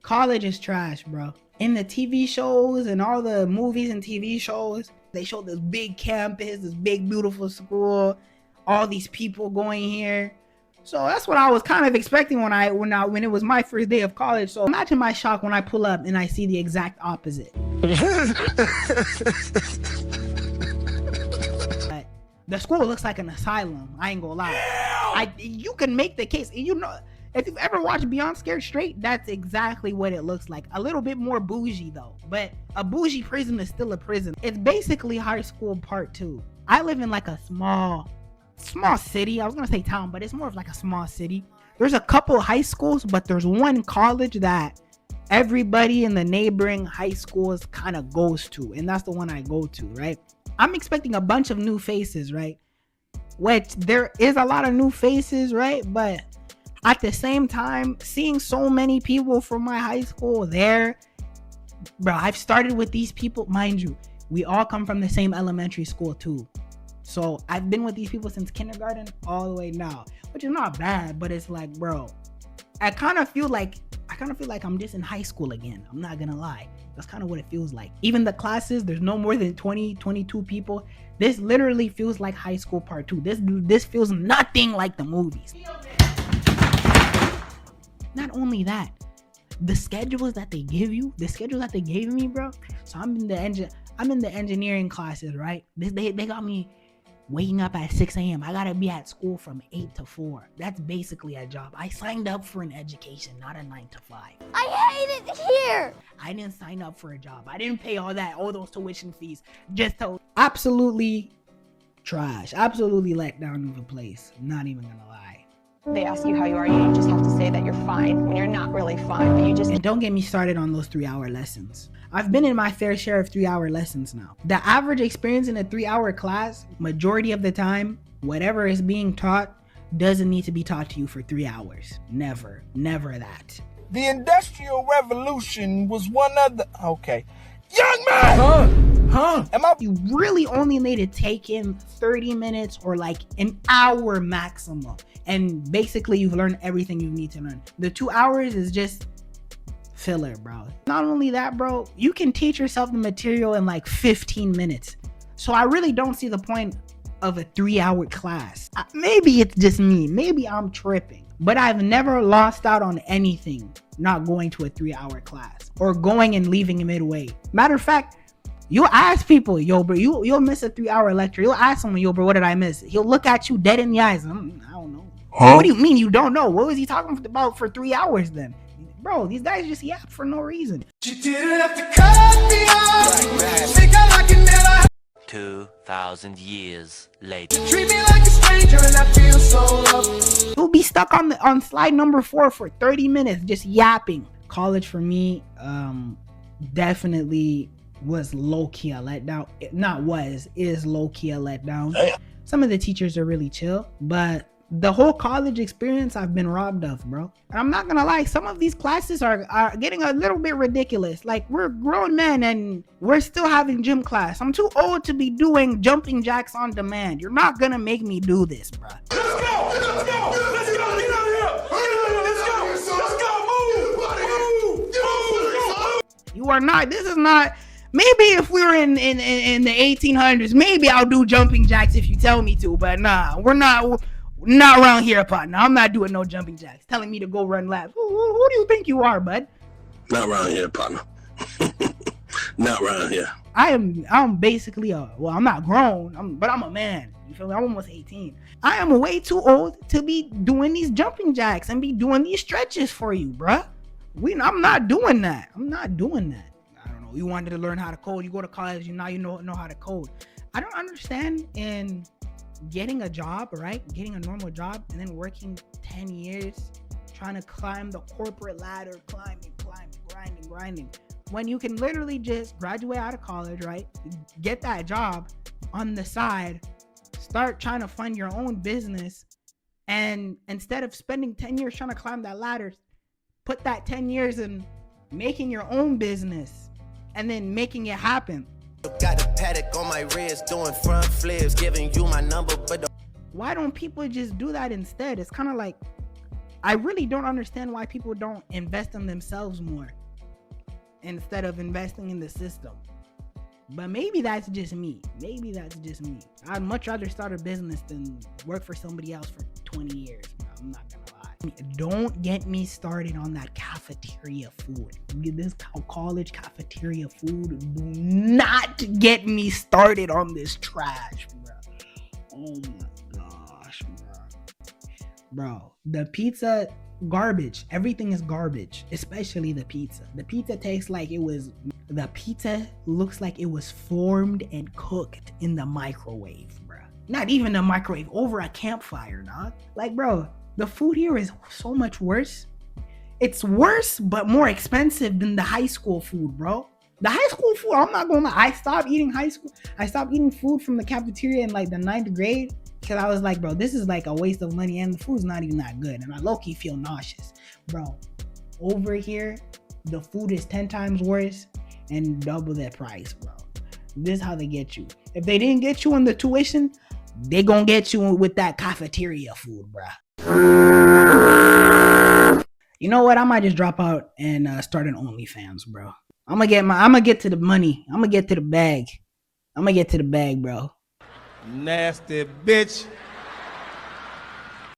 College is trash, bro. In the TV shows and all the movies and TV shows, they show this big campus, this big beautiful school, all these people going here. So that's what I was kind of expecting when it was my first day of college. So imagine my shock when I pull up and I see the exact opposite. The school looks like an asylum. I ain't gonna lie. You can make the case. You know, if you've ever watched Beyond Scared Straight, that's exactly what it looks like. A little bit more bougie though, but a bougie prison is still a prison. It's basically high school part 2. I live in like a small city. I was gonna say town, but it's more of like a small city. There's a couple high schools, but there's one college that everybody in the neighboring high schools kind of goes to, and that's the one I go to, right? I'm expecting a bunch of new faces, right? Which there is a lot of new faces, right? But at the same time, seeing so many people from my high school there, bro, I've started with these people. Mind you, we all come from the same elementary school too. So I've been with these people since kindergarten all the way now, which is not bad, but it's like, bro, I kind of feel like I'm just in high school again. I'm not gonna lie. That's kind of what it feels like. Even the classes, there's no more than 22 people. This literally feels like high school part 2. This feels nothing like the movies. Not only that, the schedules that they give you, the schedules that they gave me, bro. So I'm in the engineering classes, right? They got me waking up at 6 a.m. I gotta be at school from 8 to 4. That's basically a job. I signed up for an education, not a 9 to 5. I hate it here. I didn't sign up for a job. I didn't pay all those tuition fees just to absolutely trash. Absolutely let down of a place. Not even gonna lie. They ask you how you are, you just have to say that you're fine when you're not really fine. But you just... And don't get me started on those 3-hour lessons. I've been in my fair share of 3-hour lessons now. The average experience in a 3-hour class, majority of the time, whatever is being taught doesn't need to be taught to you for 3 hours. Never that. The Industrial Revolution was one of the... Okay. Young man! You really only need to take in 30 minutes or like an hour maximum. And basically you've learned everything you need to learn. The 2 hours is just filler, bro. Not only that, bro, you can teach yourself the material in like 15 minutes. So I really don't see the point of a 3-hour class. Maybe it's just me. Maybe I'm tripping. But I've never lost out on anything not going to a 3-hour class or going and leaving midway. Matter of fact, you'll ask people, yo, bro, you'll miss a 3-hour lecture. You'll ask someone, yo, bro, what did I miss? He'll look at you dead in the eyes. I don't know. Huh? What do you mean you don't know? What was he talking about for 3 hours then? Bro, these guys just yap for no reason. You didn't have to cut me off. Think I like it never. 2,000 years later. Treat me like a stranger and I feel so loved. You'll be stuck on slide number 4 for 30 minutes just yapping. College for me, definitely was low-key a letdown. Is low-key a letdown. Some of the teachers are really chill, but the whole college experience I've been robbed of, bro. And I'm not gonna lie, some of these classes are getting a little bit ridiculous. Like, we're grown men and we're still having gym class. I'm too old to be doing jumping jacks on demand. You're not gonna make me do this, bro. Let's go! Get out here! Move! You are not. This is not. Maybe if we were in the 1800s, maybe I'll do jumping jacks if you tell me to. But nah, we're not around here, partner. I'm not doing no jumping jacks. Telling me to go run laps. Who do you think you are, bud? Not around here, partner. Not around here. I'm basically I'm not grown, but I'm a man. You feel me? I'm almost 18. I am way too old to be doing these jumping jacks and be doing these stretches for you, bruh. I'm not doing that. I don't know. You wanted to learn how to code. You go to college, now you know how to code. I don't understand in getting a job, right? Getting a normal job and then working 10 years trying to climb the corporate ladder, climbing, grinding. When you can literally just graduate out of college, right? Get that job on the side, start trying to fund your own business, and instead of spending 10 years trying to climb that ladder, put that 10 years in making your own business and then making it happen. Got a paddock on my wrist, doing front flips, giving you my number, but why don't people just do that instead? It's kind of like, I really don't understand why people don't invest in themselves more instead of investing in the system. But maybe that's just me. Maybe that's just me. I'd much rather start a business than work for somebody else for 20 years. Bro. I'm not gonna lie. Don't get me started on that cafeteria food. This college cafeteria food. Do not get me started on this trash, bro. Oh my gosh, bro. The pizza, garbage. Everything is garbage, especially the pizza. The pizza tastes like the pizza looks like it was formed and cooked in the microwave, bro. Not even the microwave, over a campfire, dog. Like, bro, the food here is so much worse. It's worse, but more expensive than the high school food, bro. The high school food, I'm not gonna lie. I stopped eating food from the cafeteria in like the 9th grade because I was like, bro, this is like a waste of money and the food's not even that good. And I low-key feel nauseous. Bro, over here, the food is 10 times worse and double their price, bro. This is how they get you. If they didn't get you on the tuition, they gonna get you with that cafeteria food, bro. You know what? I might just drop out and start an OnlyFans, bro. I'm gonna get to the money. I'm gonna get to the bag. I'm gonna get to the bag, bro. Nasty bitch.